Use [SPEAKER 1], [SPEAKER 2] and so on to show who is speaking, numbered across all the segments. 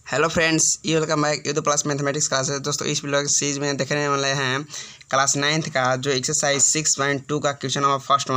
[SPEAKER 1] Hello friends, ये welcome back YouTube plus mathematics class है। दोस्तों इस वीडियो सीरीज में देखने वाले हैं क्लास 9th का जो एक्सरसाइज 6.2 का क्वेश्चन हमारा फर्स्ट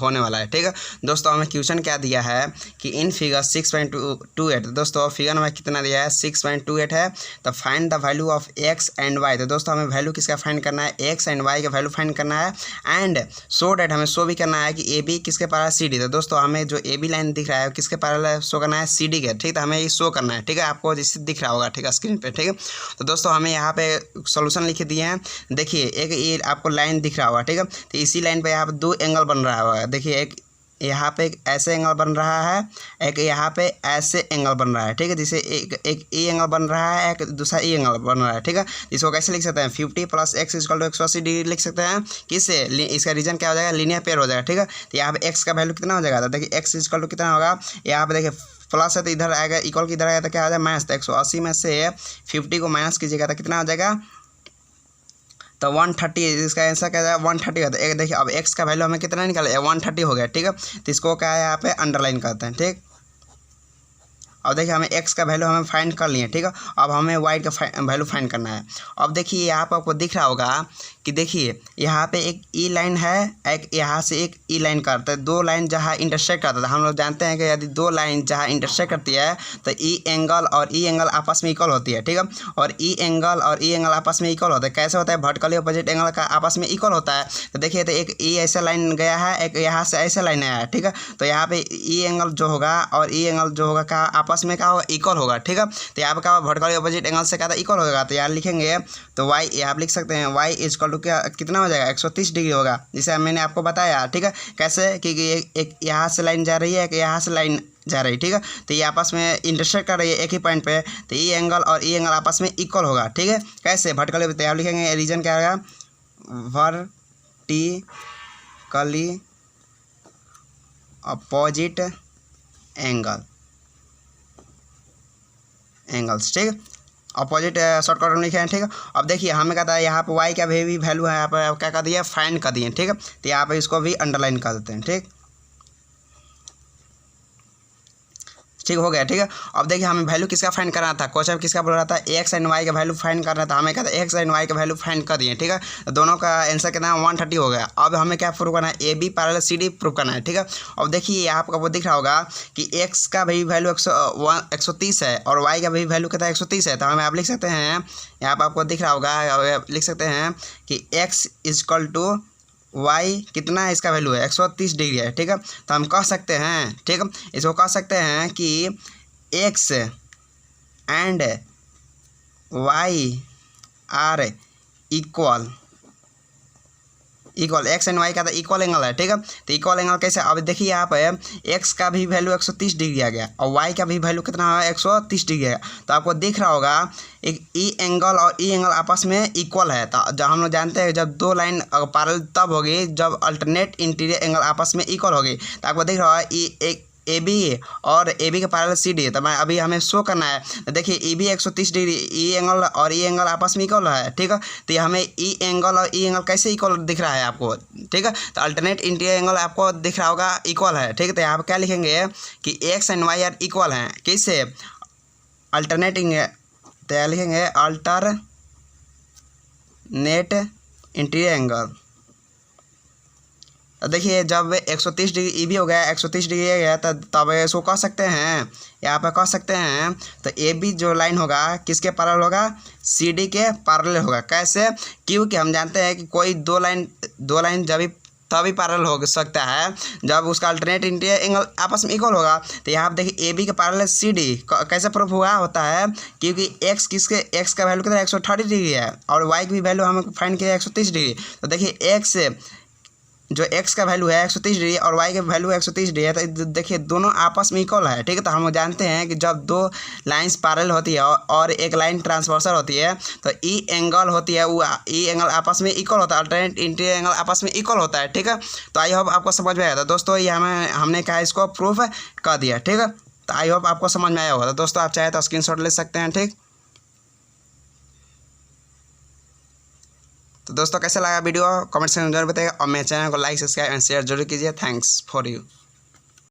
[SPEAKER 1] होने वाला है। ठीक है दोस्तों, हमें क्वेश्चन क्या दिया है कि इन फिगर 6.28 दोस्तों फिगर में कितना दिया है 6.28 है। तो find the value of X and Y. तो दोस्तों हमें वैल्यू किसका फाइंड करना है, एक्स एंड वाई का वैल्यू फाइंड करना है। एंड सो डेट हमें शो भी करना है कि ए बी किसके पैरेलल सी डी। तो दोस्तों हमें जो ए बी लाइन दिख रहा है किसके पैरेलल शो करना है, सी डी के। ठीक है, तो हमें ये शो करना है। ठीक है, आपको जिससे दिख रहा होगा ठीक है स्क्रीन पे। ठीक है, तो दोस्तों हमें यहाँ पे सॉल्यूशन लिख दिए हैं। देखिए एक ये आपको लाइन दिख रहा होगा। ठीक है, तो इसी लाइन पे यहाँ पे दो एंगल बन रहा होगा। देखिए एक यहाँ पे एक ऐसे एंगल बन रहा है, एक यहाँ पे ऐसे एंगल बन रहा है। ठीक है, जिसे एक ए एंगल बन रहा है, एक दूसरा ए एंगल बन रहा है। ठीक है, इसको कैसे लिख सकते हैं 50 + x = 180 डिग्री लिख सकते हैं। किससे, इसका रीजन क्या हो जाएगा, लीनियर पेयर हो जाएगा। ठीक है, तो यहाँ पे x का वैल्यू कितना हो जाएगा, तो देखिए x = कितना होगा, यहाँ पे देखिए प्लस है तो इधर आएगा, इक्वल की इधर आएगा तो क्या हो जाएगा माइनस। तो 180 में से 50 को माइनस कीजिएगा तो कितना हो जाएगा, तो 130। इसका आंसर क्या है 130 होता है। एक देखिए अब x का वैल्यू हमें कितना निकाला है 130 हो गया। ठीक है, तो इसको क्या है यहाँ पे अंडरलाइन करते हैं। ठीक, अब देखिए हमें x का वैल्यू हमें फाइंड कर लिए। ठीक है, अब हमें y का वैल्यू फाइंड करना है। अब देखिए यहाँ पर आपको दिख रहा होगा कि देखिए यहाँ पे एक ई लाइन है, एक यहाँ से एक ई लाइन करता है। दो लाइन जहाँ इंटरसेक्ट करता है, हम लोग जानते हैं कि यदि दो लाइन जहाँ इंटरसेक्ट करती है तो ई एंगल और ई एंगल आपस में इक्वल होती है। ठीक है, और ई एंगल और ई एंगल आपस में इक्वल होता है। कैसे होता है, वर्टिकली अपोजिट एंगल का आपस में इक्वल होता है। तो देखिए तो एक ई ऐसा लाइन गया है, एक यहाँ से ऐसे लाइन आया है। ठीक है, तो यहाँ पे ई एंगल जो होगा और ई एंगल जो होगा क्या आपस में क्या होगा, इक्वल होगा। ठीक है, तो यहाँ पे क्या होगा, वर्टिकली अपोजिट एंगल से क्या था, इक्वल होगा। तो यहाँ लिखेंगे तो y यहाँ आप लिख सकते हैं y = क्या कितना हो जाएगा 130 डिग्री होगा, जिसे मैंने आपको बताया। ठीक है, कैसे, क्योंकि एक यहाँ से लाइन जा रही है, एक यहाँ से लाइन जा रही है। ठीक है, तो ये आपस में इंटरसेक्ट कर रही है एक ही पॉइंट पे, तो ई एंगल और ई एंगल आपस में इक्वल होगा। ठीक है, कैसे वर्टिकली, तो आप लिखेंगे रीजन क्या होगा, वर्टिकली अपोजिट एंगल्स। ठीक है, अपोजिट शॉर्टकट में लिखे हैं। ठीक है, अब देखिए हमें कहता है यहाँ पे y का भी वैल्यू है, यहाँ पर क्या कर दिया फाइंड कर दिए। ठीक है, तो यहाँ पे इसको भी अंडरलाइन कर देते हैं। ठीक हो गया। ठीक है, अब देखिए हमें वैल्यू किसका फाइंड करना था, क्वेश्चन किसका बोल रहा था x एंड y का वैल्यू फाइंड करना था। हमें कहता है x एंड y का वैल्यू फाइंड कर दिए। ठीक है, तो दोनों का आंसर कितना है 130 हो गया। अब हमें क्या प्रूव करना है, A B parallel C D prove करना है। ठीक है, अब देखिए यहाँ आपको वो दिख रहा होगा कि x का भी वैल्यू 130 है और y का भी वैल्यू कितना 130 है। तो हमें आप लिख सकते हैं, यहाँ पर आपको दिख रहा होगा, लिख सकते हैं कि x = y कितना है, इसका वैल्यू है 130 डिग्री है। ठीक है, तो हम कह सकते हैं, ठीक है, इसको कह सकते हैं कि x and y are equal X and Y का तो इक्वल एंगल है। ठीक है, तो इक्वल एंगल कैसे, अब देखिए यहाँ पे एक्स का भी वैल्यू 130 डिग्री आ गया और वाई का भी वैल्यू कितना है 130 डिग्री है। तो आपको दिख रहा होगा एक ई एंगल और ई एंगल आपस में इक्वल है। तो जब हम लोग जानते हैं जब दो लाइन पैरेलल तब होगी जब अल्टरनेट इंटीरियर एंगल आपस में इक्वल होगी। तो आपको दिख रहा है ए बी और ए बी के पैरेलल सी डी। तो मैं अभी हमें शो करना है, तो देखिए E B 130 degree, E angle और ई एंगल आपस में इक्वल है। ठीक है, तो ये हमें ई एंगल और ई एंगल कैसे इक्वल दिख रहा है आपको। ठीक है, तो अल्टरनेट इंटीरियर एंगल आपको दिख रहा होगा इक्वल है। ठीक है, तो यहाँ पर क्या लिखेंगे कि X and Y are equal हैं, किससे, अल्टरनेटिंग, तो यहाँ लिखेंगे अल्टरनेट इंटीरियर एंगल। देखिए जब 130 डिग्री ई भी हो गया 130 डिग्री हो गया तब इसको कह सकते हैं, यहाँ पर कह सकते हैं तो ए बी जो लाइन होगा किसके पैरेलल होगा, सी डी के पैरेलल होगा। कैसे, क्योंकि हम जानते हैं कि कोई दो लाइन जब भी तभी पैरेलल हो सकता है जब उसका अल्टरनेट इंटीरियर एंगल आपस में इक्वल होगा। तो यहाँ पर देखिए ए बी के पैरेलल सी डी कैसे प्रूफ हुआ होता है, क्योंकि एक्स का वैल्यू कितना 130 डिग्री है और वाई की भी वैल्यू हमें फाइंड किया 130 डिग्री। तो देखिए एक्स जो x का वैल्यू है 130 डिग्री और y का वैल्यू 130 डिग्री है, तो देखिए दोनों आपस में इक्वल है। ठीक है, तो हम जानते हैं कि जब दो लाइंस पैरेलल होती है और एक लाइन ट्रांसवर्सल होती है तो ई एंगल होती है, वो ई एंगल आपस में इक्वल होता है, अल्टरनेट इंटीरियर एंगल आपस में इक्वल होता है। ठीक है, तो आई होप आपको समझ में आया था दोस्तों, ये हमने कहा इसको प्रूफ कर दिया। ठीक है, तो आई होप आपको समझ में आया होगा। तो दोस्तों आप चाहे तो स्क्रीनशॉट ले सकते हैं। ठीक, तो दोस्तों कैसा लगा वीडियो कमेंट सेक्शन में जरूर बताइएगा और मेरे चैनल को लाइक सब्सक्राइब एंड शेयर जरूर कीजिए। Thanks for you.